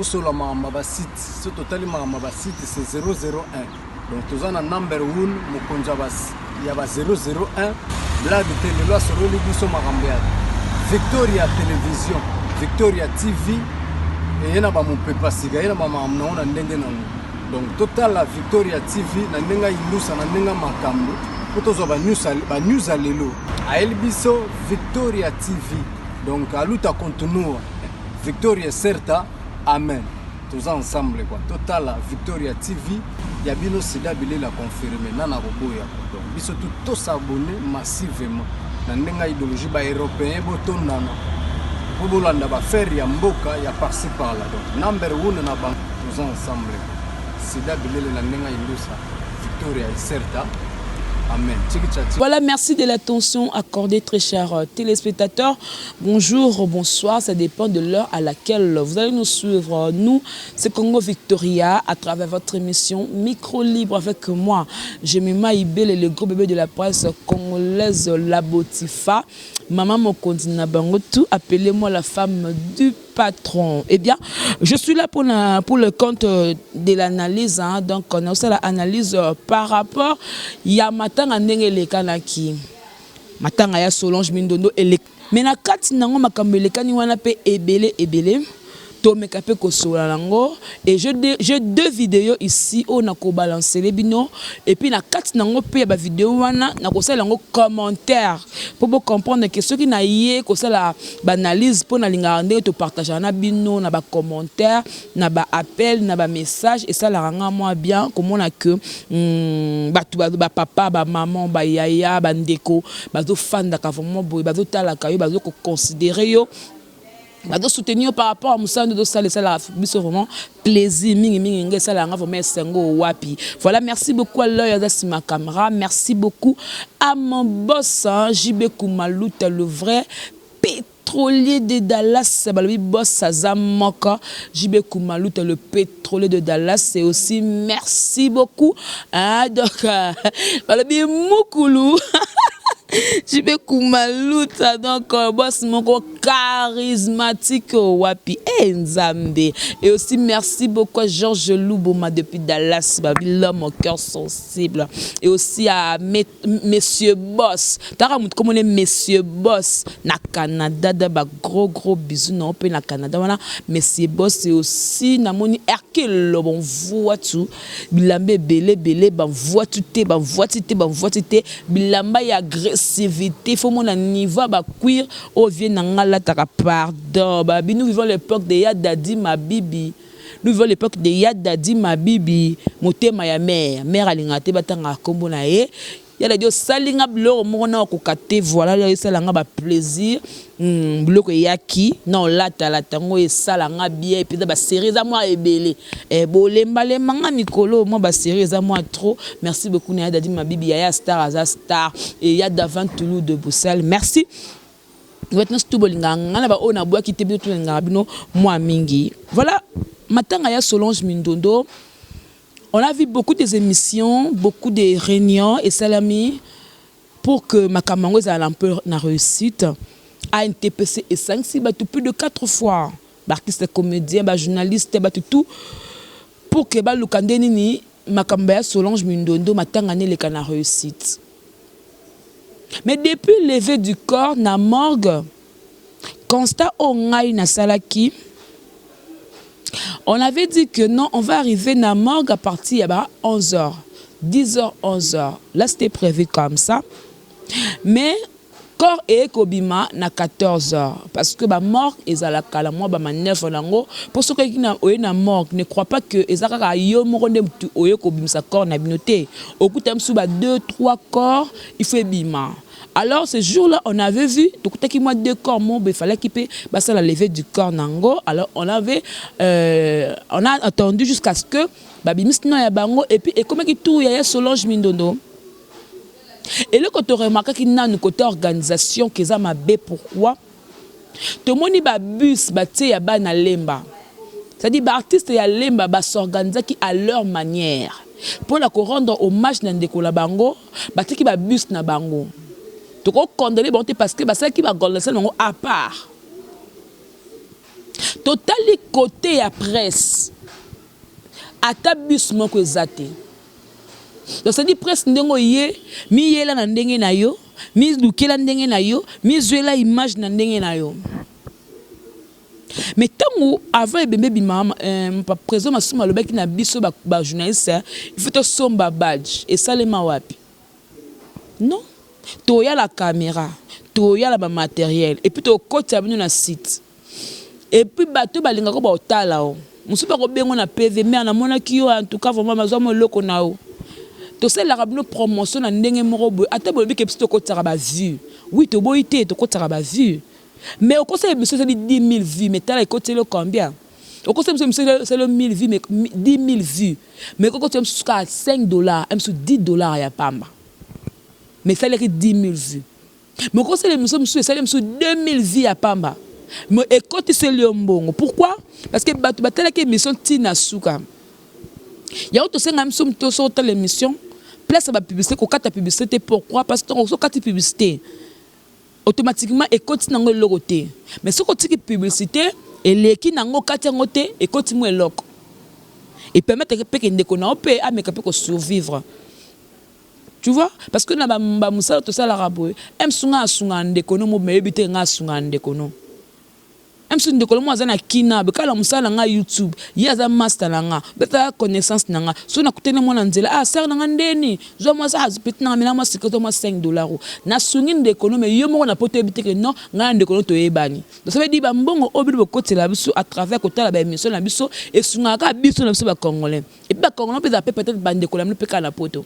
bosola ma site ce total ma site c'est 001 donc tous en number 1 mokonza bas ya ba 001 blague télé lo solo li biso makambe Victoria Télévision Victoria TV et yena ba mopepa siga yena ba mamna ona ndenge na donc total la Victoria TV na ndenga ilusa na ndenga makambo potozo ba news alelo a elbiso Victoria TV donc aluta continua Victoria certa amen tous ensemble quoi total la Victoria TV ya bino sida bile la confirmer nana roboya donc biso tout s'abonner massivement na ndenga idéologie ba européen botondana bobolanda ba faire ya mboka ya par-ci par là donc number 1 na bank tous ensemble sida bile la ndenga ilusa Victoria certa. Amen. Voilà, merci de l'attention accordée, très chers téléspectateurs. Bonjour, bonsoir, ça dépend de l'heure à laquelle vous allez nous suivre. Nous, c'est Congo Victoria, à travers votre émission Micro Libre avec moi. Jemima Ibel et le gros bébé de la presse congolaise, la Botifa. Maman Mokondi Nabangotu, appelez-moi la femme du patron. Eh bien, je suis là pour le compte de l'analyse. Hein. Donc, on a aussi l'analyse par rapport à Matanga Ndenge Kanaki. Matanga ya Solange Mindondo et mais na kati nango makambo lekani wana pe ebele. Tomekape kosola lango et j'ai deux vidéos ici on a ko balancer les bino et puis na kati nango pe ba vidéo wana na ko sala lango commentaire pour comprendre que ceux qui na yé ko sala ba analyse pour na linga ndé to partager na bino na ba commentaire na ba appel na ba message et ça la ranga moi bien comment on a que ba papa ba maman ba yaya ba ndeko ba zo fan da ka vraiment boy ba zo tala ka yo ba zo ko considérer yo ba do soutenir par rapport à Moussando do sale ça la vraiment plaisir mingi ça la vraiment sengo wapi. Voilà, merci beaucoup à l'œil de ma caméra, merci beaucoup à mon boss JB Koumalouta le vrai pétrolier de Dallas, balobi boss Sazamoka, JB Koumalouta le pétrolier de Dallas, et aussi merci beaucoup donc balobi Moukoulou JB Koumalouta, donc boss moko charismatique wapi Nzambe. Et aussi merci beaucoup à Georges Louboma depuis Dallas, l'homme au cœur sensible. Et aussi à Monsieur Boss. Comme on est Monsieur Boss na Canada, d'abord gros bisous non pe na Canada voilà. Monsieur Boss et aussi na moni Hercule bon voit tout. Bilambe belé ban voit tout ban voit tout bilamba ya agressivité faut mon niveau ba cuire au vient na taka pardon babi nous vivons l'époque de Yadadi Mabibi nous vivons l'époque de Yadadi Mabibi motema ya mère alingate batanga kombo na ye yala dio salinga bloko mona ko kate voilà ya salanga ba plaisir bloko yaki non lata ngo e salanga bien et puis ba série za moi ebele e bolemba le manga mikolo moi ba série za moi trop merci beaucoup na Yadadi Mabibi ya star aza star et ya d'avant Toulouse de Bruxelles merci. Voilà, Matanga ya Solange Mindondo. On a vu beaucoup des émissions, beaucoup de réunions et salami pour que Makamango ait la réussite à NTPC et 5-6 plus de 4 fois. Artiste, comédien, journaliste, tout pour que Lukandeni Makamba ya Solange Mindondo Matanga ne la réussite. Mais depuis le lever du corps, na morgue, constat au ngai na salaki, on avait dit que non, on va arriver na morgue à partir de 11h, 10h, 11h. Là, c'était prévu comme ça. Mais corps et kobima na 14h. Parce que la morgue, ils ont la calamoi, bah 9h. Pour ceux qui n'ont pas na morgue, ne croient pas que ils ont yo moronde oye kobima sa corps na binoté. Au coup de 2-3 corps, il faut bima. Alors ce jour-là, on avait vu, donc moi 2 corps, il fallait qu'il passe la levée du corps nango. Alors on avait, on a attendu jusqu'à ce que babimis no ya bango et puis et comme qui tout ya Solange Mindondo. Et là quand on remarque qu'il y a une côté organisation qui est ma bé pourquoi tout le monde ba bus ba tie ya ba na lemba. C'est-à-dire ba artiste ya lemba ba s'organiser qui à leur manière. Pour la rendre hommage na ndeko la bango, ba tie ki ba bus na bango. Tu peux condamner parce que ça qui va gorger à part. totali côté ya presse ata bus moko ezate donc ça dit presse ndengo ye mi yela na ndenge na yo mi lukela ndenge na yo mi zwela image na ndenge na yo mais tango avant ebembe bimama président Masuma lobaki na biso ba journaliste il faut to somba badge et salema wapi non to ya la caméra to ya la matériel et puis to côté abino na site et puis bato balinga ko ba otala o musuba ko bengo na PV mais na mona ki yo en tout cas vraiment mazo mo loko na o to c'est la rabino promotion na ndenge moko boy ata bobi ke psto ko tsara ba vue oui to boité to ko tsara ba vue mais au conseil monsieur c'est 10 000 vues mais t'as écouté le combien au conseil monsieur c'est le 1000 vues mais 10 000 vues mais quand tu jusqu'à $5 même sur $10 ya pamba mais ça les 10 000 vues mais au conseil monsieur c'est même sur 2000 vues ya pamba mais écoute c'est le mbongo pourquoi parce que batela que émission tina suka ya auto senga même sur to sur l'émission place ba publicité ko kata publicité pourquoi parce que on so kata publicité automatiquement écoute nango logoté mais ce côté publicité et l'équipe nango katangoté et continue eloko et permettre que peke ndeko na opé ameka pe ko survivre tu vois parce que na ba musala to sala rabo em sunga ndeko no mo mebite nga sunga ndeko no em sun ndeko mo azana kina be kala musala nga YouTube yaza master nga beta connaissance nga so na kutene mo na nzela ser nga ndeni zo mo sa hazipit na mina mo sikoto mo $5 na sungi ndeko no me yo mo na poto ebite que non nga ndeko no to yebani donc ça veut dire ba mbongo obi bo côté la biso à travers côté la ba émission la biso et sunga ka biso na biso ba congolais et ba congolais peut-être ba ndeko la pe kala poto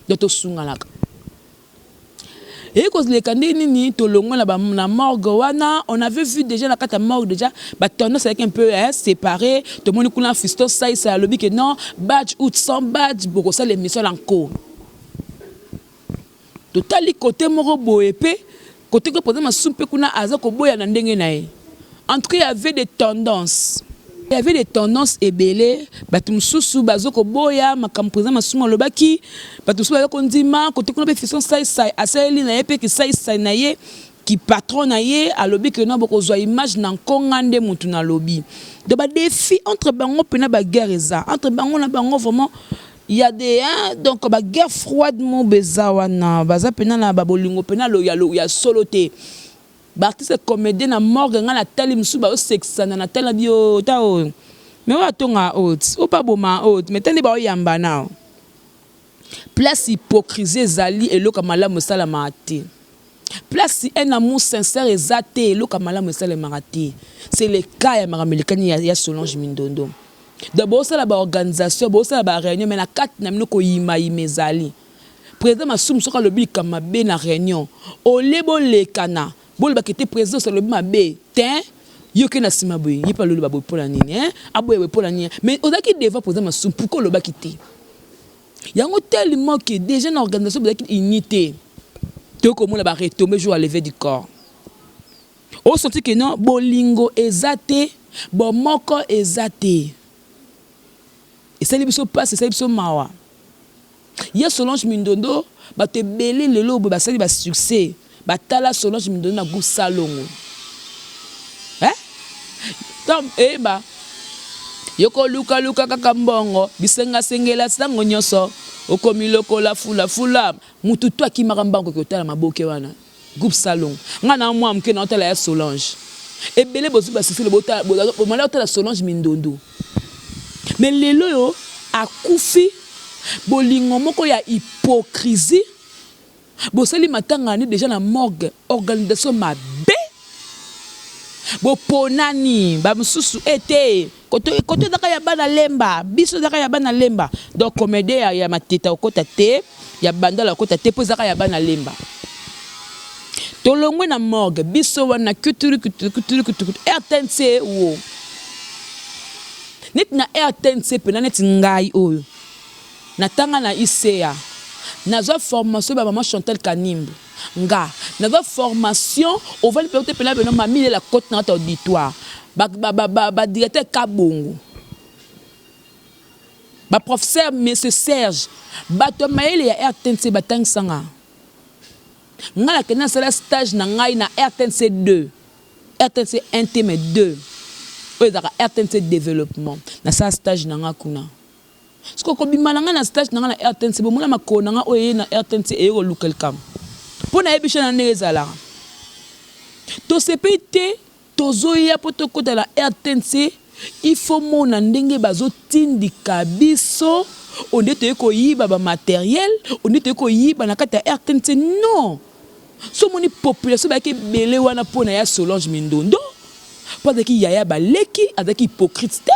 donc to sunga la et cause les candidats ni to longo na morgue wana on avait vu déjà la carte morgue déjà ba tendance avec un peu séparé tout le monde coule en fiston ça lobby que non badge ou sans badge beaucoup ça l'émission encore totali côté moko boepé côté que président Masumpe kuna aza ko boya na ndenge nae en tout cas il y avait des tendances ébélé batum susu bazoko boya makam président Masuma lobaki batum susu bazoko ndima côté kuna pe fiston ça aseli na yepe ki ça na ye ki patron na ye a lobby que non boko zo image na kongande mutu na lobby de ba défi entre bango pena ba guerre eza entre bango na bango vraiment il y a des donc ba guerre froide mo bezawana baza pena na ba bolingo pena lo ya soloté Bartiste comédien na morgue nga na tali msuba o sexana na tala bio ta o mais wa tonga haute o pas boma haute mais tande ba o yamba na place hypocrisie zali et lo kamala musala maté place un amour sincère ezate lo kamala musala maté c'est le cas ya maramelikani ya Solange Mindondo d'abord ça la ba organisation bo ça la ba réunion mais na 4 na mino ko yima imezali président Masum soka lobi kama be na réunion o lebo le kana bol ba kete président sur le mabe tin yo ke na sima boy yi pa lolo ba boy pour la nini aboye pour la nini mais odaki devant président Masum pourquoi le ba kete yango tellement que déjà une organisation ba unité to ko mona ba retomber jour à lever du corps o senti que non bolingo ezate bo moko ezate et ça libiso passe ça libiso mawa ya Solange Mindondo ba te belé lelo ba sali ba succès batala Solange Mindondo na groupe salongo tom eba yoko luka kaka mbongo bisenga sengela sango nyoso okomi lokola fula mutu to akimaka mbango kotala maboke wana groupe salongo ngana mwa mke na otala ya Solange ebele bozu basifile bota bomala otala Solange Mindondo mais lelo yo akufi bolingo moko ya hypocrisie bosali matangani déjà na morgue organisation mabe bo ponani ba mususu ete koto daka ya bana lemba biso daka ya bana lemba donc comédien ya mateta okota te ya bandala okota te po zaka ya bana lemba tolongwe na morgue biso wana kuturu RTNC wo net na RTNC pena net ngai oyo natanga na ICA nazo formation ba maman Chantal Kanimbo nga nazo formation on va le porter pena beno mami la côte na auditoire ba directeur Kabongo ba professeur monsieur Serge bato maele ya RTNC batang sanga nga la kena sala stage na ngai na RTNC 2 RTNC 1 mais 2 oyo ezaka RTNC développement na sa stage nanga kuna siko kobima nanga na stage nanga na RTNC bomona makolo nanga oyo na RTNC eyeko luka kam mpo na yebisha na ndenge ezalaka tosepe te tozoya mpo tokota la RTNC il faut mona ndenge bazotindika biso onde toye koyiba bamateriel onde toye koyiba na kati ya RTNC non so moni population bayaki ebele wana mpona ya Solange Mindondo mpo azalaki yaya baleki azalaki hypocrite te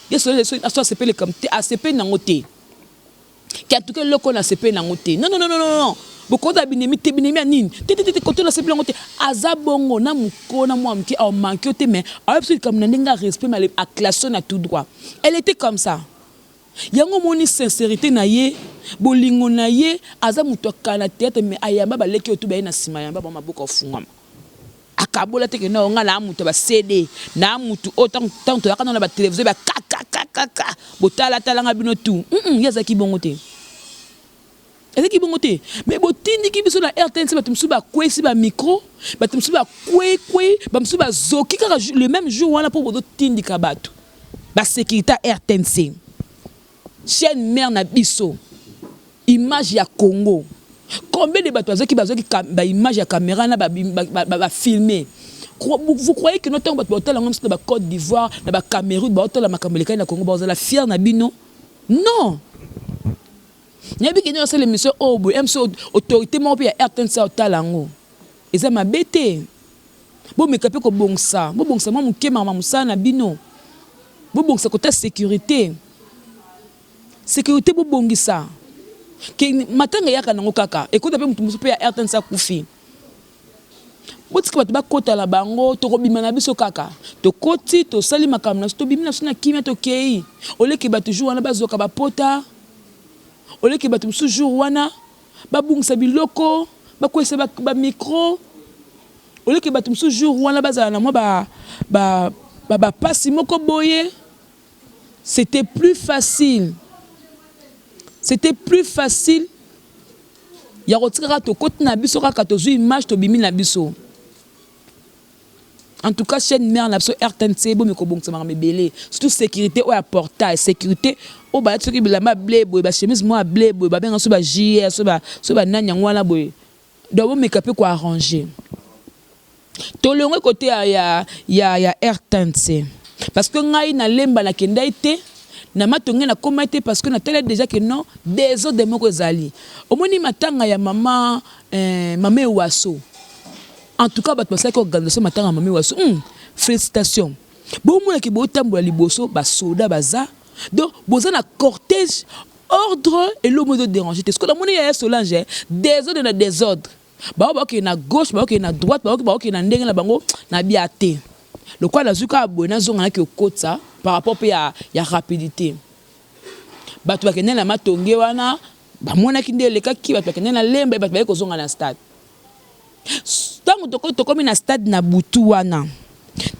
ye Solange aso asepele kam te asepe nango te ki atuke eloko na asepe nango te non bokota binemi te binemi ya nini te kote na asepe nango te aza bongo na mokona mwa moke aomanke te mais aoyebiso likambo na ndenge ya respect male aclassation na tout droit elle était comme ça yango moni sincérité na ye bolingo na ye aza muto akana théâtre mais ayamba baleki oto baye na sima yamba ba maboko ofungama akabola te ke na onga na muto ba CD na muto autant to yakana na ba télévision ba kaka botala talanga bino tout yazaki bongo te ezaki bongo te mais botindiki biso na RTNC batumsu ba kwesi ba micro batumsu ba kwe bamsu ba zoki kaka le même jour wana pour bodo tindika bato ba sécurité RTNC chaîne mère na biso image ya Congo combien de bateaux qui ba image ya caméra na ba filmer vous croyez que notre bateau la même Côte d'Ivoire na ba Cameroun ba hôtel la makamboleka na Congo ba la fier na bino non nyebi ki c'est l'émission obo MSO autorité mo pe ya RTNC otalango eza mabete bo mekape ko bongsa mo mukema mamusa na bino bo bongsa côté sécurité bo bongisa ke matanga yaka nango kaka ekota pe mutu musu pe ya RTNC akufi botika bato bakota la bango tokobima na biso kaka tokoti tosali makambo na tobimi na sona kimia tokei oleki bato jour wana bazoka bapota oleki bato musu jour wana babungisa biloko bakwesa ba micro oleki bato musu jour wana bazala na mwa ba pasi moko boye c'était plus facile ya kotikaka tokoti na biso kaka tozwi image tobimi na biso en tout cas chaîne mère na biso RTNC bomi kobongisa maka mebele surtout sécurité oyo ya portail sécurité oyo bayati soki bilamba ble boye bachemise moko ya ble boye babenga so ba JR so banani yango wana boye donc bomeka mpe koarrange tolongo kote ya RTNC parce que ngai nalemba nakendai te na matonge na koma te parce que na tele déjà que non des autres moko ezali omoni matanga ya mama Waso en tout cas bato basaki organisation matanga mama Waso félicitations bomona ki botambola liboso ba soda baza donc boza na cortège ordre et l'homme de déranger te ce que la moni ya Solange désordre na désordre ba ki na gauche ba ki na droite ba ki na ndenge na bango na biate le quoi la zuka abona zonga na ki okotsa par rapport à la rapidité. Bato bakene na matonge wana ba mona ki ndele kaki bato bakene na lemba bato ba ko zonga na stade. Tango tokomi na stade na butu wana.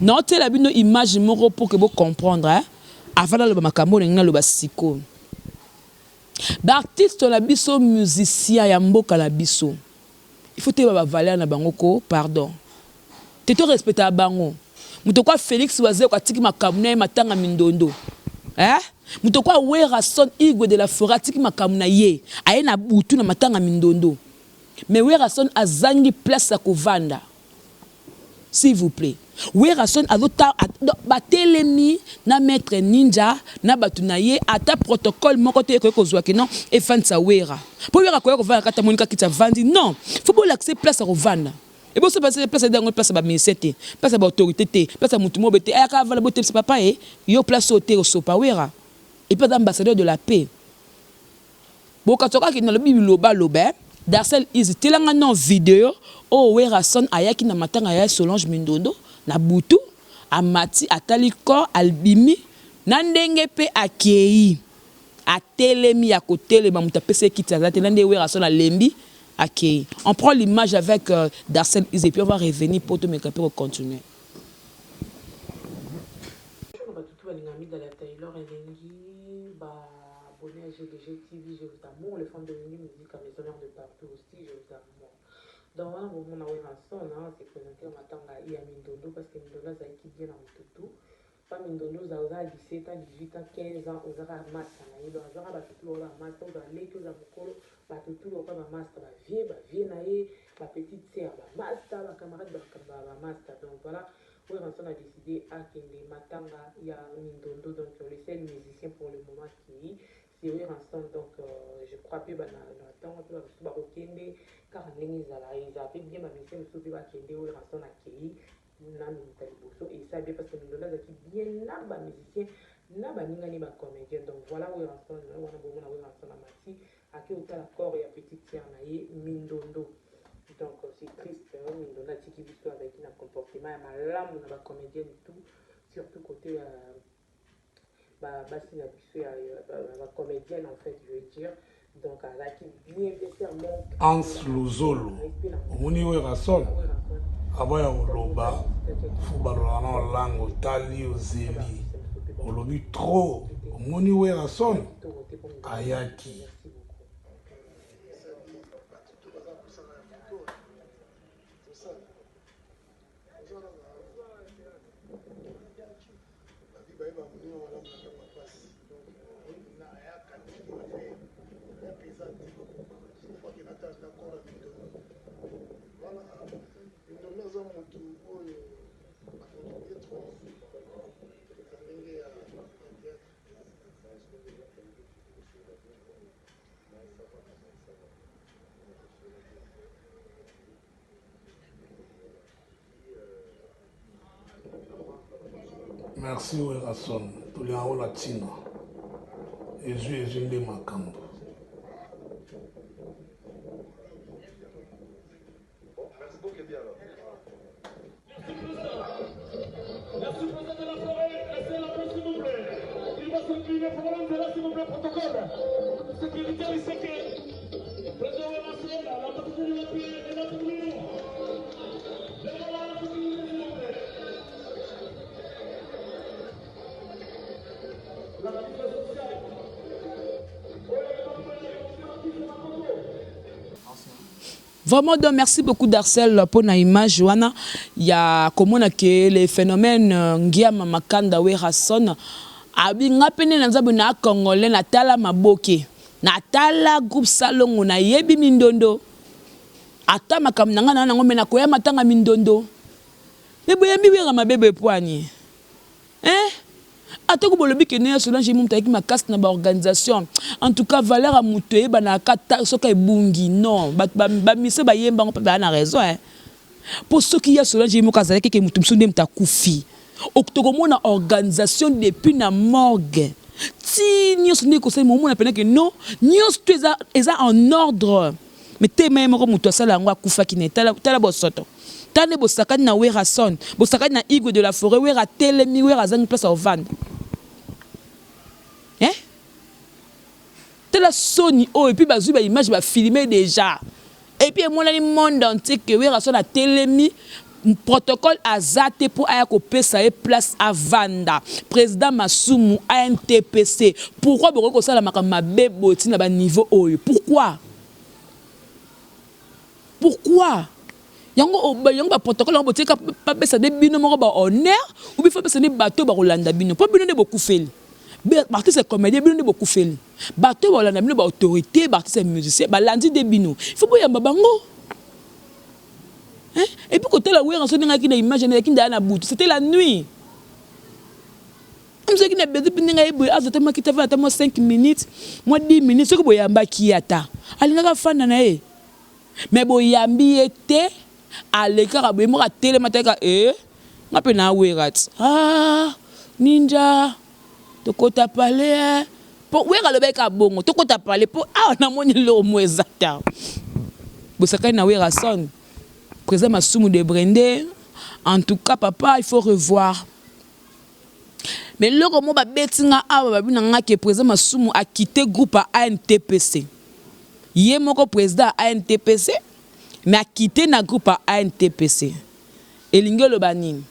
Na tela bino image moko pour que vous comprendre avant le makambo na lo basiko. Ba artiste la biso musicien ya mboka la biso. Il faut te ba valeur na bango ko pardon. Te to respecter bango. Mutokwa Félix Waze kwa tiki makamuna matanga Mindondo. Mutokwa Werason Igwe de la Forêt tiki makamuna ye. Aye na butu na matanga Mindondo. Mais Werason azangi place à kovanda. S'il vous plaît. Werason azota batelemi na maître ninja na batunaye ata protocole moko te ko kozwa ke non e fansa wera. Po wera ko kovanda kata monika kita vandi non. Faut pas l'accès place à kovanda. Et bon, c'est parce que place dans place à ministère, place à autorité, place à mutumo bete, aya ka vala bote papa yo place au terre au sopawera. Et pas d'ambassadeur de la paix. Bon quand on qui dans le bible loba Darcel Easy telanga non vidéo o Werason ayaki na matanga ya Solange Mindondo na butu amati atali corps albimi na ndenge pe akei atelemi ya kotele ba mutapese kitazate na ndenge Werason alembi. Okay. On prend l'image avec Darcel Easy et puis on va revenir pour te mettre pour continuer. Les femmes de musique, les honneurs de partout aussi, je vous amour. Donc voilà, on a un son, c'est présenté en attendant à Mindondo parce que Mindondo a qui bien en tout. femme indono za 17 ans 18 ans 15 ans ozaka master na ye donc azaka bato tout oza master oza leki oza mokolo bato tout oka bamaster bavie na ye bapetite sœur bamaster bacamarade bamaster donc voilà oyo ranson a décidé akende matanga ya mindondo donc le seul musicien pour le moment qui c'est oyo ranson donc je crois mpe na ntango mpe bamosusu bakokende kaka ndenge ezala mpe bien bamisien mosusu mpe bakende oyo ranson akei nanu moto ya liboso esa bien parce que mindondo azalaki bien na bamusicien na baningani bacomédien donc voilà oyo ranson wana bomona oyo ranson na mati ake otala corps ya petite sœur na ye mindondo donc c'est triste mindondo atiki biso avec na comportement ya malamu na bacomédien et tout surtout côté basi na biso ya bacomédienne en fait je veux dire donc azalaki bien serment Hans Luzolo omoni oyo rasol aba ya oloba fubalola na olango otali ozeli olobi trop omoni oyo rasol ayaki Merci Werason, tous les en latino. Et je nde makambo. Merci beaucoup, bien alors. Merci, président de la forêt. Laissez la place, s'il vous plaît. Il va s'incliner pour l'homme de là, s'il vous plaît, protocole. Sécurité, il sait que. Président Werason, la partie de la paix est notre numéro. Vraiment, donc, merci beaucoup Darcel pour la image. Il y a comment que les phénomènes Ngiama Makanda Werason abinga pene na nzabu na Congolais na tala maboke na tala groupe salongo na yebi mindondo ata makam nanga na ngombe na koya matanga mindondo bebo yembi wera mabebe poani atako bolobi ke ne Solange mumta ki makas na ba organisation en tout cas valeur a mutué bana kata soka ebungi non ba mise ba yemba ngo pa na raison pour ceux qui ya Solange mo kazala ke mutu msunde mtakufi okutoko mona organisation depuis na morgue ti nyos ne ko se mo mona pena ke non nyos tu eza en ordre mais te même ko mutu asala ngo akufa ki ne tala bosoto tane bosakani na Werason bosakani na Igwe de la Forêt wera telemi wera zangi place au vendre la Sony oh et puis bazui ba image ba filmer déjà et puis mon ali monde entier que Werason a télémi protocole azate pour aya ko pesa e place à Vanda président Masumu ANTPC pourquoi boko ko sala makama beboti na ba niveau oyo pourquoi yango ba protocole yango botika pa pesa de bino moko ba honneur ou bi fa pesa ni bateau ba rolanda bino po bino ne beaucoup feli Bartis est comédien, il y a beaucoup fait. Bateau, il y a une autorité, Bartis est musicien, il y a des bino. Il faut que bango. Et puis, quand la Werason a une image de c'était la nuit. Je suis besoin de 5 minutes, moi 10 minutes, ce que vous avez qui ata. Alinga fan nae. Mais bo yambi était à l'écart, moi à télé mateka ma pena Werat. Ah, ninja. Tokota parler pour wera le bec à bongo tokota parler pour na moni lo mo exacta bosaka na Werason président Masumu de Brende en tout cas papa il faut revoir mais le mo ba betinga aba babina ngake président Masumu a quitté groupe à ANTPC yé moko président ANTPC mais a quitté na groupe à ANTPC elingelo banini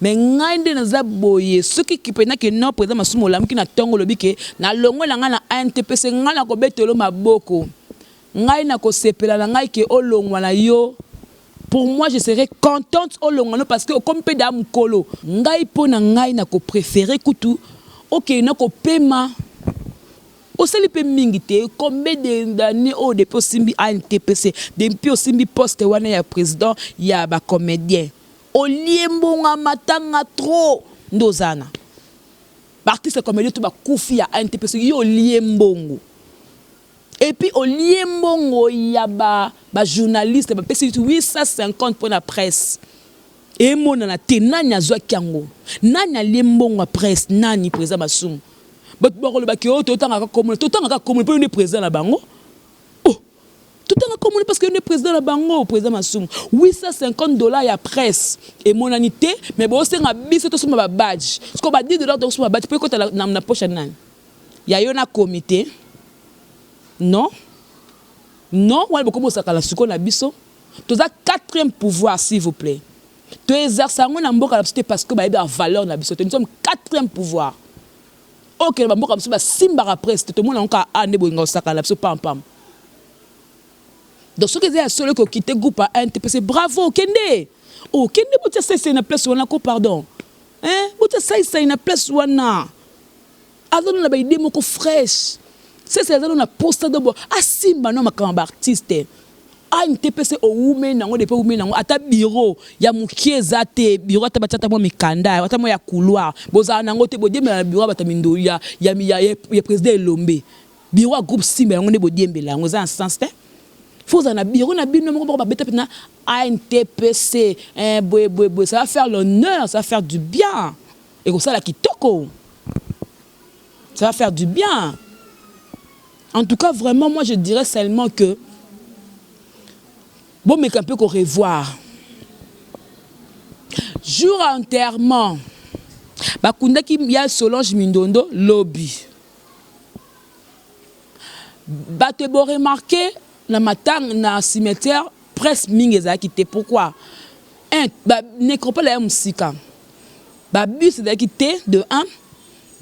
mais ngai nde naza boye soki kipena ke non président Masumu olamuki na tongo lobike na longo na nga na ANTPC nga na ko betelo maboko ngai na ko sepela na ngai ke olongwa na yo pour moi, je serais contente au long parce que comme pédam kolo, ngai pona ngai na ko préféré kutu, ok na ko pema. Au salipe mingité, combien d'années au dépôt simbi ANTPC, depuis au simbi poste wana ya président, ya ba comédien. Au liembo nga matanga trop ndozana. Artiste comédien tout ba koufi ya ANTPC yo liembongo. Et puis au liembongo ya ba journaliste ba pesi 850 pour la presse. Et mon na te nani azwa kyango. Nani liembongo presse nani président Masum. But bako le baki o totanga ka komune pour le président la bango. Oh. Totanga komune parce que le président la bango président Masum. $850 ya presse et mon anité mais bon c'est nga biso to suma ba badge. Ce qu'on va dire de l'ordre suma badge pour que na poche nani. Ya yo na comité. Non, non, on va commencer à la suko na biso. Tu as 4e pouvoir, s'il vous plaît. Tu exerces un mboka parce que il y a valeur na biso. Nous sommes 4e pouvoir. Ok, le mboka biso ba simba après, tout le monde a encore ane boinga osaka la biso pam pam. Donc ce que c'est seul que quitter groupe à NTPC, bravo, kende. Oh, kende botia c'est une place wana ko pardon. Hein? Botia c'est une place wana. Avant on a ba idée moko fraîche. C'est ça on a posté de bo asimba no makamba artiste ANTPC o women nango depuis women nango ata bureau ya mukieza te bureau ata batata mo mikanda ata mo ya couloir boza nango te bodembe na bureau batamindo ya président Elombe bureau groupe simba nango ne bodembe la ngo za en sens te faut na bureau na bino mo ba beta na ANTPC boy ça va faire l'honneur, ça va faire du bien et comme ça la kitoko ça va faire du bien. En tout cas, vraiment, moi, je dirais seulement que bon, mais qu'on peut revoir. Jour enterrement, bakunda ki ya Solange Mindondo lobby. Batte bo remarqué na matang na cimetière presque mingeza quitté. Pourquoi? Un, nécropole ya musika. Ba bus de quitté de 1,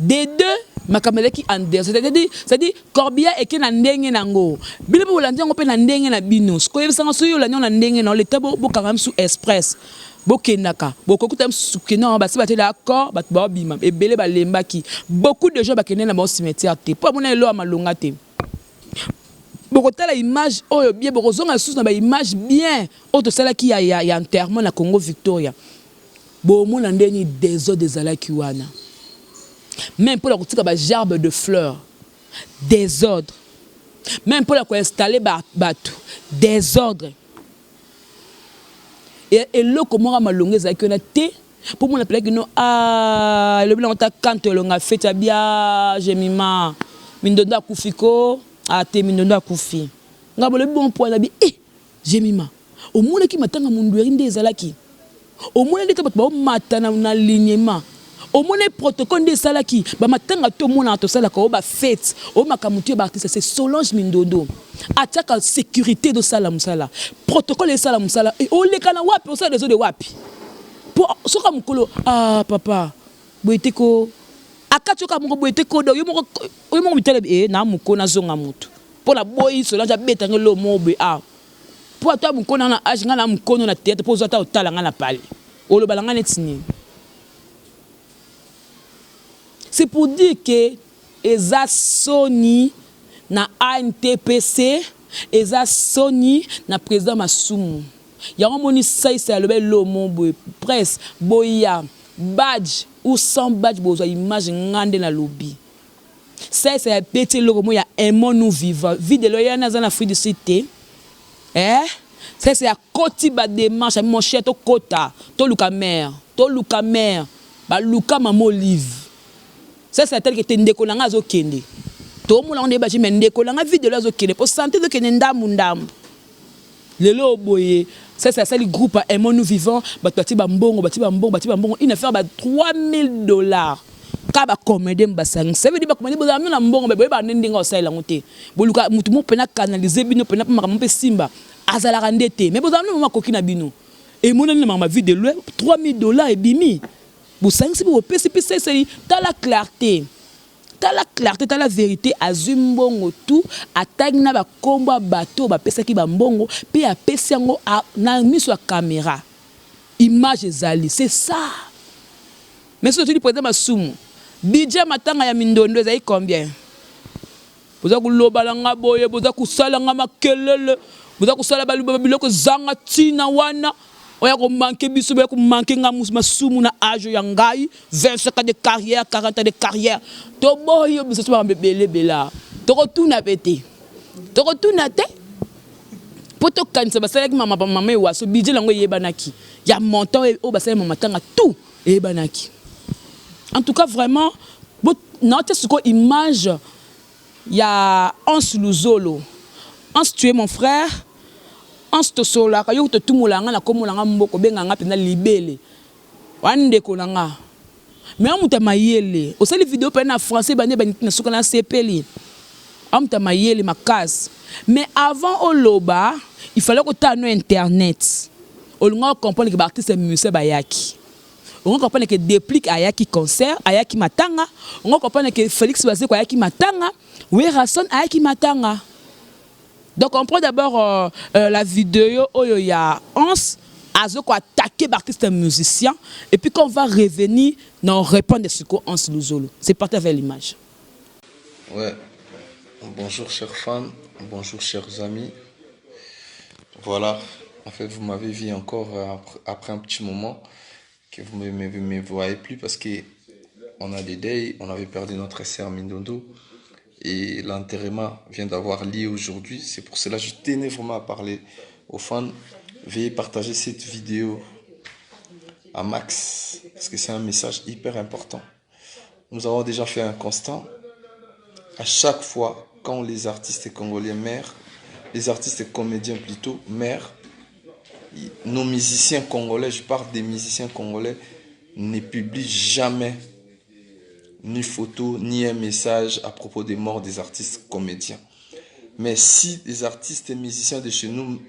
de 2. Makameleki Anders, c'est-à-dire Corbia et qui n'a ndenge nango. Bile bo landi ngo pe na ndenge na binos. Ko yebisa ngo yo la na ndenge na l'état bo quand sous express. Bo kenaka. Bo kokuta sukena ba si ba te d'accord, ba ba bima et belé ba lembaki. Beaucoup de gens ba kenena ba cimetière te. Po mona elo amalonga te. Bo kota la image oyo bien bo zonga sous na ba image bien. Auto sala ki ya enterrement na Congo Victoria. Bo mona ndeni désordre des alaki wana. Même pour la gerbe de fleurs, désordre. Même pour la installer bateau, désordre. Et là, comment on a malongé ça que té pour moi appeler que non le blanc ta quand on a fait bien Jemima Mindondo Kufiko a te Mindondo Kufi. Ngabo le bon point là bi Jemima. Au monde qui m'attend à mon douerinde ezalaki. Au monde qui ba matana na alignement. Au moins protocole de salaki ba matanga to mona to sala ko ba fête o makamutu ba artiste c'est Solange Mindondo ataka sécurité de sala musala protocole de sala musala et o le kana wapi o sala de wapi pour soka mukolo papa boiteko akachoka moko boiteko do yo moko bitele na muko na zonga mutu pour la boy Solange abeta ngelo mobe pour toi muko na age ngala muko na tête pour zata otala ngala pale o lo balanga netini. C'est pour dire que eza Sony na ANTPC, eza Sony na président Masumu. Ya moni sai c'est le bel mon presse boya badge ou sans badge bozo image ngande na lobby. Ça c'est petit logo mo ya aimons nous vivant. Vide lo ya na za na Afrique du Sud. Ça c'est à côté ba démarche mon cher to kota, to luka mère, ba luka mamo olive. Ça c'est tel que tu ndeko nanga zo kende. To mo la on débat mais ndeko nanga vide la zo kende pour santé de kende ndambu ndambu. Lelo boye, ça c'est ça le groupe aimons nous vivants, bati ba mbongo, il a fait ba $3,000. Ka ba comédien basang. Ça veut dire ba comédien ba na mbongo ba ndinga osala ngote. Boluka mutu mo pena canaliser bino pena makambo pe simba. Azala randete. Mais boza no makoki na bino. Et mon na ma vie de $3,000 et bimi. Vous savez si vous c'est la clarté. tala clarté tala vérité azwi mbongo tout atangi na bakombo bato bapesaki bambongo pe apesi yango na miso ya caméra image ezali c'est ça mais soki toli président Masumu budget matanga ya mindondo ezali combien boza kuloba nga boye boza kusala nga makelele boza kusala biloko zanga tina wana oya ko manquer biso oya ko manquer nga Masumu na âge ya ngai 25 ans de carrière 40 ans de carrière to boyo biso to bambebele bela to ko tuna pété to ko tuna te poto kanisa basalaki mama ewaso budget lango yebanaki ya montant o basalaki mama tanga tout yebanaki en tout cas vraiment notre image il y a Hans Luzolo. Hans, tu es mon frère. Hans Tosola, quand tu tout moulanga na komulanga mboko benga pena libele. Wande kolanga. Mais on muta mayele. Au sali vidéo pena français bane bani na sokana CPL. On muta mayele makas. Mais avant Oloba, il fallait que tu aies internet. On comprendre que l'artiste est musée bayaki. On comprend que déplique ayaki concert, ayaki matanga. On comprend que Félix Bazeko ayaki matanga. Oui, Rasson ayaki matanga. Donc on prend d'abord la vidéo où il y a 11 Azoko attaqué l'artiste musicien et puis quand on va revenir, on répond de ce qu'on Hans Luzolo. C'est parti avec l'image. Ouais. Bonjour chers fans, bonjour chers amis. Voilà, en fait vous m'avez vu encore après un petit moment que vous ne me voyez plus parce que on a des days, on avait perdu notre sœur Mindondo et l'enterrement vient d'avoir lieu aujourd'hui. C'est pour cela que je tenais vraiment à parler aux fans. Veuillez partager cette vidéo à max parce que c'est un message hyper important. Nous avons déjà fait un constat. À chaque fois quand les artistes congolais meurent, les artistes comédiens plutôt meurent, nos musiciens congolais, je parle des musiciens congolais, ne publient jamais ni photo, ni un message à propos des morts des artistes comédiens. Mais si les artistes et musiciens de chez nous,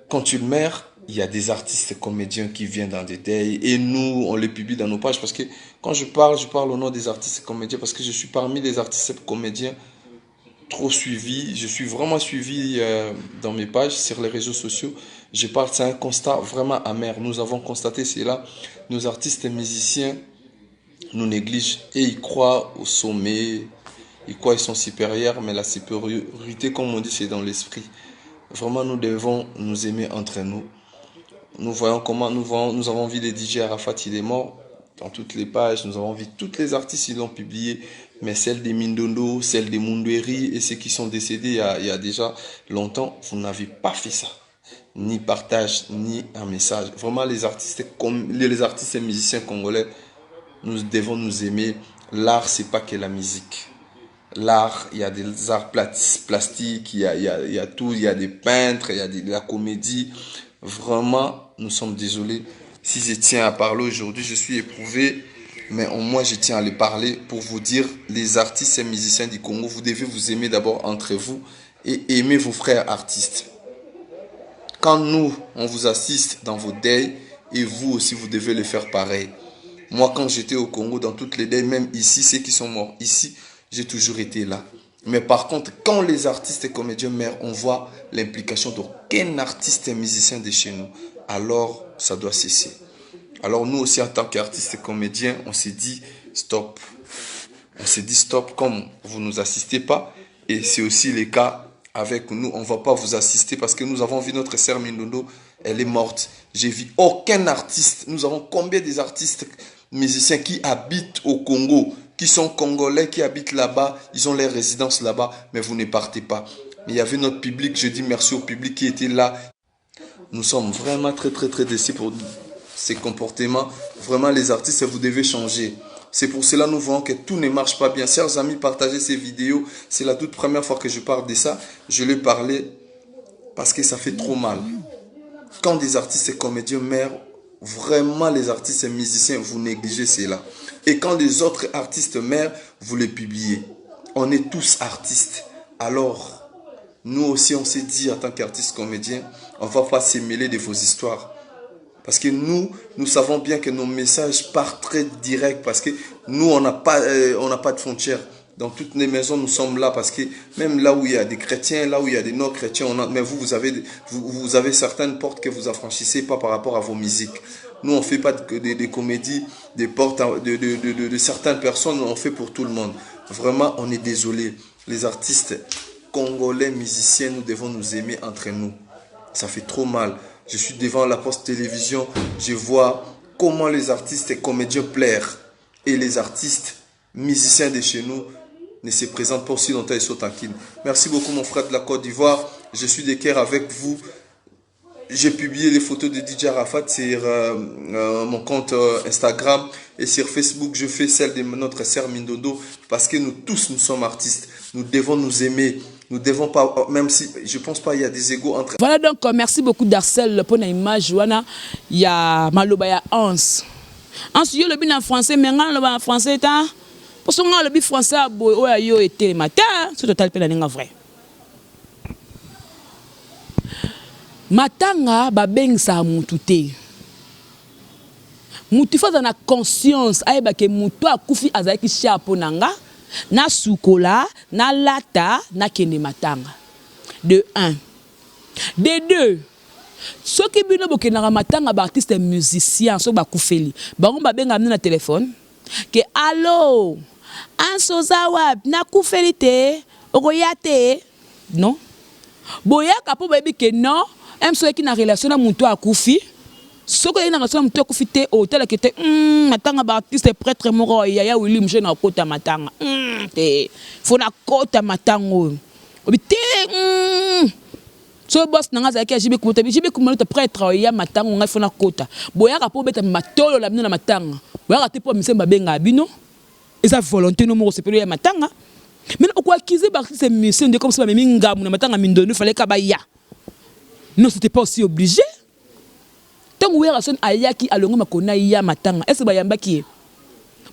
quand ils meurent, il y a des artistes comédiens qui viennent dans des days et nous, on les publie dans nos pages parce que quand je parle au nom des artistes comédiens parce que je suis parmi les artistes comédiens trop suivi, je suis vraiment suivi dans mes pages, sur les réseaux sociaux. Je parle, c'est un constat vraiment amer. Nous avons constaté cela. Nos artistes et musiciens nous négligent et ils croient au sommet, ils croient qu'ils sont supérieurs, mais la supériorité, comme on dit, c'est dans l'esprit. Vraiment, nous devons nous aimer entre nous. Nous voyons comment nous avons vu les DJ Arafat, il est mort. Dans toutes les pages, nous avons vu toutes les artistes, ils l'ont publié, mais celles des Mindondo, celles des Mundweri et ceux qui sont décédés il y a déjà longtemps, vous n'avez pas fait ça. Ni partage, ni un message. Vraiment, les artistes et musiciens congolais, nous devons nous aimer. L'art, c'est pas que la musique. L'art, il y a des arts plastiques, il y a tout, il y a des peintres, il y a de la comédie. Vraiment, nous sommes désolés. Si je tiens à parler aujourd'hui, je suis éprouvé, mais au moins je tiens à le parler pour vous dire, les artistes et musiciens du Congo, vous devez vous aimer d'abord entre vous et aimer vos frères artistes. Quand nous, on vous assiste dans vos days, et vous aussi, vous devez le faire pareil. Moi, quand j'étais au Congo, dans toutes les days, même ici, ceux qui sont morts ici, j'ai toujours été là. Mais par contre, quand les artistes et comédiens meurent, on voit l'implication d'aucun artiste et musicien de chez nous. Alors, ça doit cesser. Alors, nous aussi, en tant qu'artistes et comédiens, on s'est dit stop. On s'est dit stop, comme vous ne nous assistez pas. Et c'est aussi le cas avec nous. On ne va pas vous assister parce que nous avons vu notre sœur Mindondo, elle est morte. J'ai vu aucun artiste. Nous avons combien des artistes musiciens qui habitent au Congo, qui sont congolais, qui habitent là-bas, ils ont leur résidence là-bas, mais vous ne partez pas. Mais il y avait notre public, je dis merci au public qui était là. Nous sommes vraiment très déçus pour ces comportements. Vraiment, les artistes, vous devez changer. C'est pour cela que nous voyons que tout ne marche pas bien. Chers amis, partagez ces vidéos. C'est la toute première fois que je parle de ça. Je l'ai parlé parce que ça fait trop mal. Quand des artistes et comédiens meurent, vraiment les artistes et musiciens, vous négligez cela. Et quand les autres artistes meurent, vous les publiez. On est tous artistes. Alors, nous aussi, on s'est dit en tant qu'artistes comédiens, on ne va pas se mêler de vos histoires. Parce que nous savons bien que nos messages partent très direct parce que nous, on n'a pas de frontières. Dans toutes les maisons, nous sommes là parce que même là où il y a des chrétiens, là où il y a des non-chrétiens, mais vous avez certaines portes que vous affranchissez pas par rapport à vos musiques. Nous, on ne fait pas des comédies, des portes de certaines personnes, on fait pour tout le monde. Vraiment, on est désolé. Les artistes congolais, musiciens, nous devons nous aimer entre nous. Ça fait trop mal. Je suis devant la poste télévision, je vois comment les artistes et comédiens plairent. Et les artistes, musiciens de chez nous, ne se présentent pas aussi longtemps et sont taquines. Merci beaucoup mon frère de la Côte d'Ivoire. Je suis de cœur avec vous. J'ai publié les photos de DJ Arafat sur mon compte Instagram et sur Facebook. Je fais celle de notre sœur Mindondo parce que nous tous, nous sommes artistes. Nous devons nous aimer. Nous devons pas, même si je pense pas il y a des égos entre... Voilà donc, merci beaucoup Darcel pour l'image. Il y a Malobaya Hans. Hans, il y a le bin en français, mais le bin en français, pour son le bin français, il y a été le matin, c'est total peine en vrai. Matanga babeng sa mutute. Mutu fa na conscience ayeba ke mutu akufi azaki chapeau nanga na sukola na lata na kende matanga. De 1. De 2. Soki bino bokenaka matanga ba artiste musicien so ba kufeli. Bango babenga na téléphone ke allo ansozawa na kufeli te okoyate non. Boyaka po baby ke non. Même ceux qui ont une relation avec Moutou Akoufi, ceux qui ont une relation avec Moutou Akoufi, hôtel qui était matanga baptiste prêtre moro yaya William je na kota matanga. Faut na kota matango. Obité so boss nanga za ki jibe kumota prêtre ya matango ngai faut na kota. Boyaka po beta matolo la bino na matanga. Boyaka te po misemba benga bino. Eza volonté no moko sepelo ya matanga. Mais au quoi qu'ils baptiste mission de comme ça même ngamu na matanga Mindondo fallait ka ba ya. Non, c'était pas aussi obligé. Tant que vous avez ayaki alongo makona ya matanga. Est-ce que bayamba qui?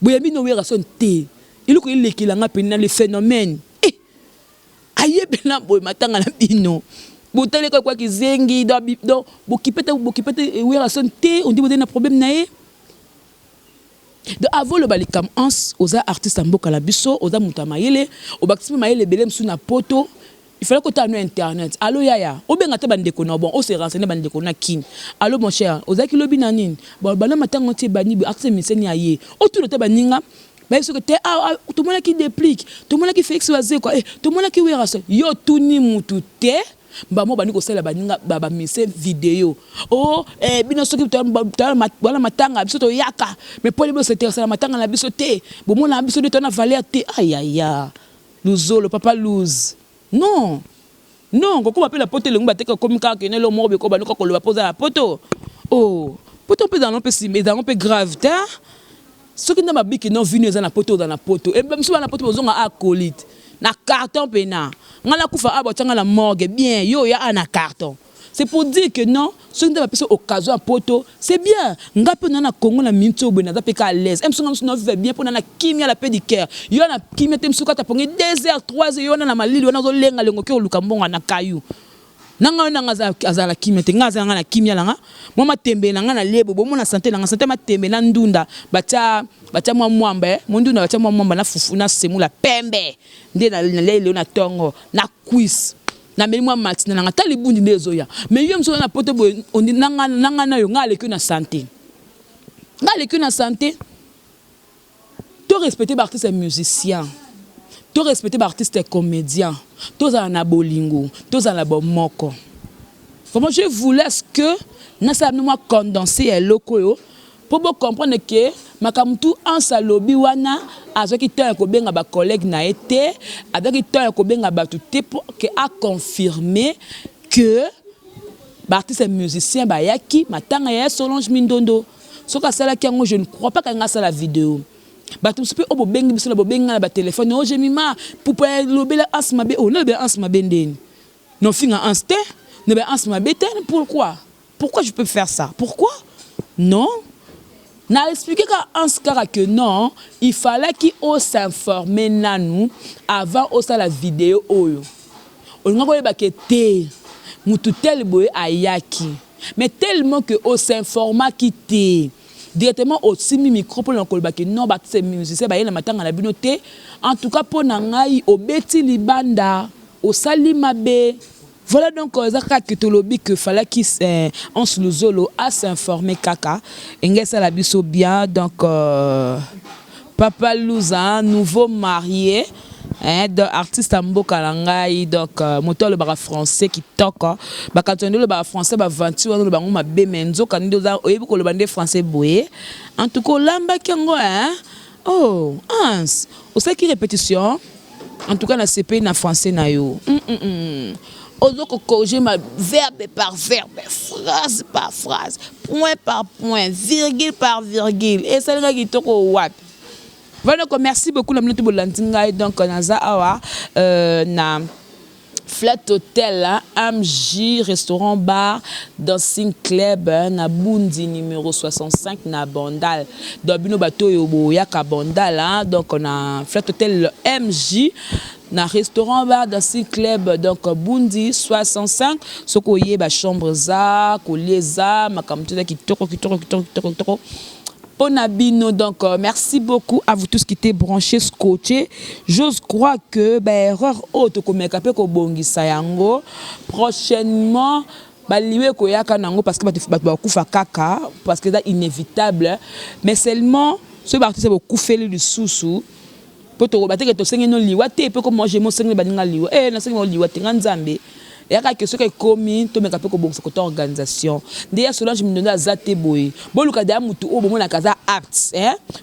Boyami no werason te. Il ko ile kilanga pena le phénomène. Aye bena boy matanga na bino. Botale quoi ki zengi do bokipete werason te, on dit vous avez un problème nae. De avant le balikam ans aux artistes mboka la biso, aux mutamayele, au baptisme mayele belem sous na poto. Il fallait que tu aies internet. Allô yaya, o benga te bande kona bon, o se renseigner bande kona kin. Allô mon cher, ozaki lobi nanin. Bon bana matango te bani accès miseni aye. O tout le te baninga. Ba ce que te tout le monde qui déplique, tout le monde qui fait exposer quoi. Tout le monde qui wera ça. Yo tuni mutu te. Ba mo bani ko sala baninga baba mise vidéo. Oh bino soki wala matanga biso to yaka. Mais pour les biso te sala matanga na biso te. Bo mo na biso de tona valeur te. Aïe aïe aïe. Luzo le papa lose. Non, non, quand on appelle la pote, le monde est comme quand on est le mort, quand on va poser la poto. Oh, poto on peut dans un peu si, mais dans un peu grave, t'as. Ceux qui n'ont pas vu qu'ils n'ont vu dans la poto, et même si on a la poto, on a acolyte, na carton pena, on a la koufa abotanga la morgue, bien, yo ya un carton. C'est pour dire que non, ceux qui n'ont pas occasion à poto, c'est bien. Nga pe na Congo na minto bena da peka à l'aise. Même si on veut bien pour na kimia la pédicure. Yo na kimia tem suka ta pongi 2 heures 3 heures yo na malili yo na zo lenga lengo ke lukambonga na kayu. Nanga nanga azala kimia te nga na kimia langa. Mama tembe nanga na lebo bo mona santé ma tembe na ndunda. Bacha mwamba mondunda bacha mwamba na fufu na semula pembe. Nde na lele na tongo na quiz. Na meli matin na ngata libundi ndezoya mais yo mso na poto on dit nanga na yo ngale que na santé to respecter artiste et musicien to respecter artiste et comédien to za na bolingo to za na bomoko vraiment je vous laisse que na sa moi condenser et loko pour vous comprendre que makamtu en salobi wana azoki temps ko benga ba collègue na été avec temps ko benga ba tout pour que a confirmer que l'artiste et musicien ba yaki matanga ya Solange Mindondo soka sala ki ngo je ne crois pas qu'anga sala vidéo ba tout peu o bengi biso bo benga na ba téléphone o je mima pour lobela asma be o no be asma bendeni non finga inste ne be asma beten pourquoi je peux faire ça pourquoi non. N'a expliqué qu'en ce cas que non, il fallait qu'il s'informer nous avant de la vidéo. On a dit que mutu tel boy ayaki. Mais tellement que au format qui t'est directement au simi micro pour l'encolbaki non bah c'est musicien bah il a matin à la binoté en tout cas pour nangai au beti libanda au salimabe. Voilà donc ça que tu lobby que fallait qu'il on se le zolo à s'informer kaka et ça la biso bien donc Papa Louza nouveau marié artiste ambo kalangai donc moteur le bar français qui toque ba quand le bar français ba 28 le bango ma bemenzo quand ndoza oyebi ko le bande français boye en tout cas lamba kengo oh ans au ça qui répétition en tout cas na CP na français na yo Ozo corriger ma verbe par verbe, phrase par phrase, point par point, virgule par virgule. Et ça le qui toko wap. Voilà donc merci beaucoup la minute bolandinga donc naza awa na Flat Hotel AMJ restaurant bar dancing club na Bundi numéro 65 na Bandal. Donc bino bato yo boya ka Bandal donc on a Flat Hotel MJ na restaurant bar dancing club donc Bundi 65 soko yeba chambre za koleza makamtuza kitoko Ponabino, donc merci beaucoup à vous tous qui étaient branchés, scotchés. J'ose croire que erreur haute comme capé ko bongi sayango prochainement baliwe ko yaka nango parce que ba kufa kaka parce que c'est inévitable mais seulement ce parti c'est beaucoup fait le sous pour te rebattre que to sengi no liwa te pe ko manger mo sengi baninga liwa na sengi mo liwa te nganzambe. Il y a quelque chose qui est commun, tout le monde peut cette organisation. D'ailleurs, cela je me donne à Zate Boy. Bon, le cas d'un moutou, au moment où la acte,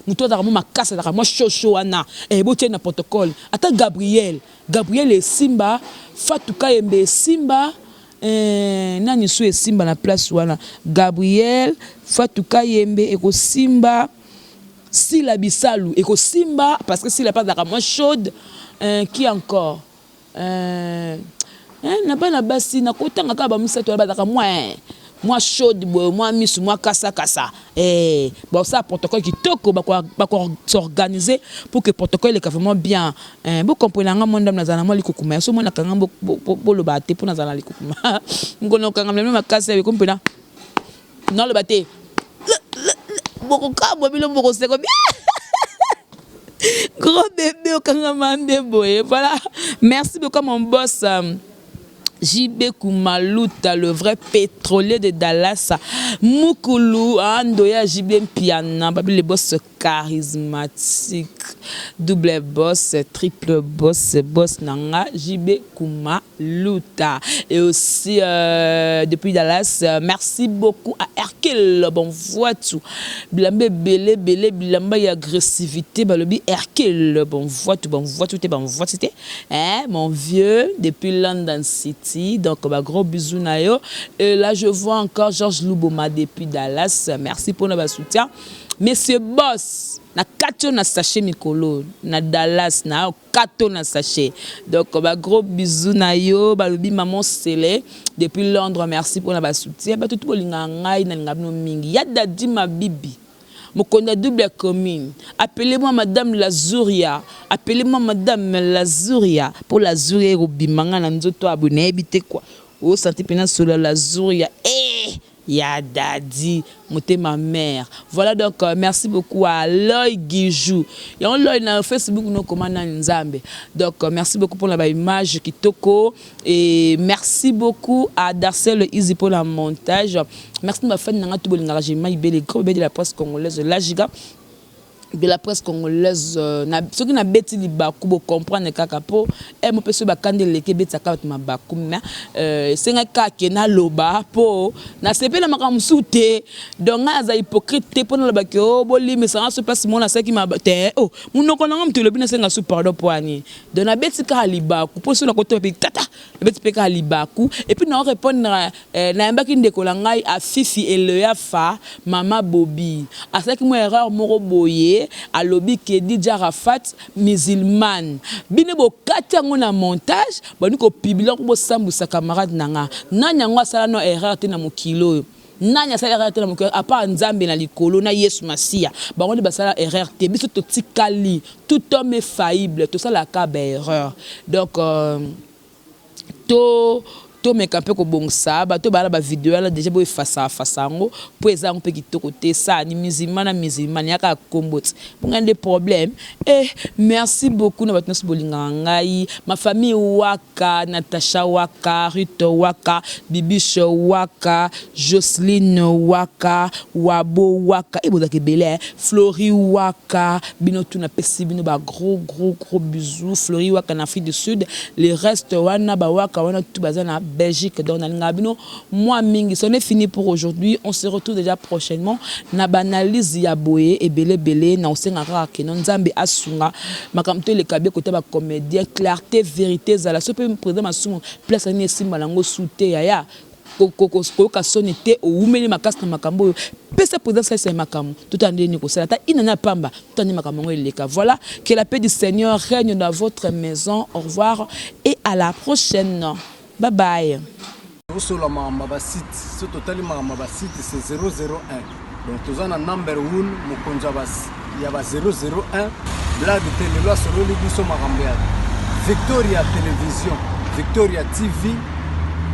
moutou dans ma casse, dans ma chochoana, et boutier na protocole. Attends Gabriel et Simba, Fatouka Yembe Simba, nani sou Simba na place wana. Gabriel, Fatouka Yembe et Simba, Sila Bisalou et Simba parce que s'il a pas d'argent chaude, qui encore? Na pas na basi na kotanga ka ba musato ba daka moi chaude moi miss moi kasa bon ça protocole qui toko ba s'organiser pour que protocole est vraiment bien vous comprenez nga monde na zana moi likukuma so moi na kanga bo lo ba te pour na zana likukuma ngono kanga même kasa vous comprenez non le baté boko ka bo bilo boko se ko bien gros bébé au kanga mande boye voilà merci beaucoup mon boss JB Kumaluta, le vrai pétrolier de Dallas. Mukulu, Andoya JB Piana, le boss charismatique, double boss, triple boss, boss Nanga, JB Kumaluta. Et aussi, depuis Dallas, merci beaucoup à Hercule. Bon, voit tout. Bilamba belé, bilamba y agressivité, balobi Hercule. Bon, voit tout, c'était. Mon vieux, depuis London City. Donc, gros bisous na yo. Et là, je vois encore Georges Louboma depuis Dallas. Merci pour notre soutien. Monsieur Boss, na kato na sachet Mikolo, na Dallas, na kato na sachet. Donc, gros bisous na yo. Balobi maman Sélé depuis Londres. Merci pour notre soutien. Tout le monde Yada di ma bibi. Mokonda double commune. Appelez-moi Madame Lazouria. Appelez-moi Madame Lazouria. Pour Lazouria, Robimanga, Nanzoto, abonné, habité quoi. Oh, santé pénal sur la Lazouria. Ya dadi, moté ma mère. Voilà donc, merci beaucoup à Loy Guijou. Et on l'a dans Facebook, nous commandons Nzambe. Donc, merci beaucoup pour la image qui toko. Et merci beaucoup à Darcel Easy pour le montage. Merci de ma fête, n'a tout bon engagement. Il est gros de la presse congolaise, la giga. De la presse congolaise, ceux qui n'ont bêti les bakou, comprendre kaka po, et mon pèse bakande les kébé tsaka ma bakou, c'est un cas qui n'a loba po, na sepe na makam souté, donc na hypocrite pour le bakio, boli mais ça se passe mon asa qui m'a té, oh, mon non connaît te le bien c'est un sous pardon poignet, donc na bêti ka libakou, pour sur la côté puis tata, la bêti ka libakou, et puis non répondre na mbaki ndekolangai à Fifi et le yafa, mama Bobby, à ça qui moi erreur moro boye. À l'obi qui dit Jarafat musulman bine bo kati yango na montage bani ko pibila ko sambu sa camarade nanga nanya ngwa sala no erreur te na mokilo nanya sala erreur te na mokilo apa nzambe na likolo na Yesu Masia bango ba sala erreur te biso to tikali tout homme est faillible tout ça la ka ba erreur donc to meka pe ko bongsa ba to bala ba vidéo là déjà boy face à face ngo po eza un peu kitoko te ça ni musulman yaka kombot pour des problèmes et merci beaucoup na batnos bolinga ngai ma famille waka Natasha waka Rito waka Bibisho waka Jocelyne waka Wabo waka et boza ke belé Flori waka bino tuna pesi bino ba gros bisous Flori waka en Afrique du Sud les restes wana ba waka wana tout bazana Belgique donc na ngabino moi mingi ce n'est fini pour aujourd'hui on se retrouve déjà prochainement na banalise ya boye et belé na osenga kaka ke nzambe asunga makamto le kabie côté ba comédien clarté vérité zala so pe président masumu place ani simba lango souté ya ko ka sonité o umeli makasta makambo pesa président ça makambo tout en deni ko sala ta inana pamba tout en makambo eleka voilà que la paix du Seigneur règne dans votre maison au revoir et à la prochaine bye bye. Sur la mamba site ce total mamba site c'est 001 donc tous en number 1 mukonja bas ya ba 001 blague télé loi sur le biso makambeya Victoria télévision Victoria TV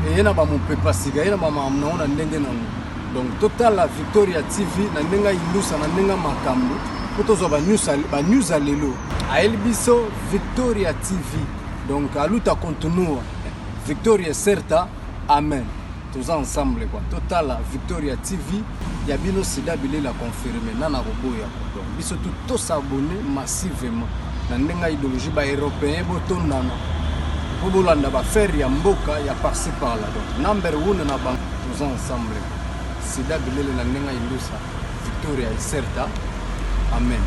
et yana ba mupepa siga yana ba mamnaona ndenge nango donc total la Victoria TV na ndenga ilusa na ndenga makambo potozo ba news alelo a elbiso Victoria TV donc aluta continue Victoria certa amen tous ensemble quoi total la Victoria TV ya bino sida bile la confirmer nana roboya donc biso tout s'abonner massivement na ndenga idéologie ba européen botondana bobolanda ba faire ya mboka ya par-ci par là donc number 1 na bank tous ensemble sida bile la ndenga ilusa Victoria certa amen.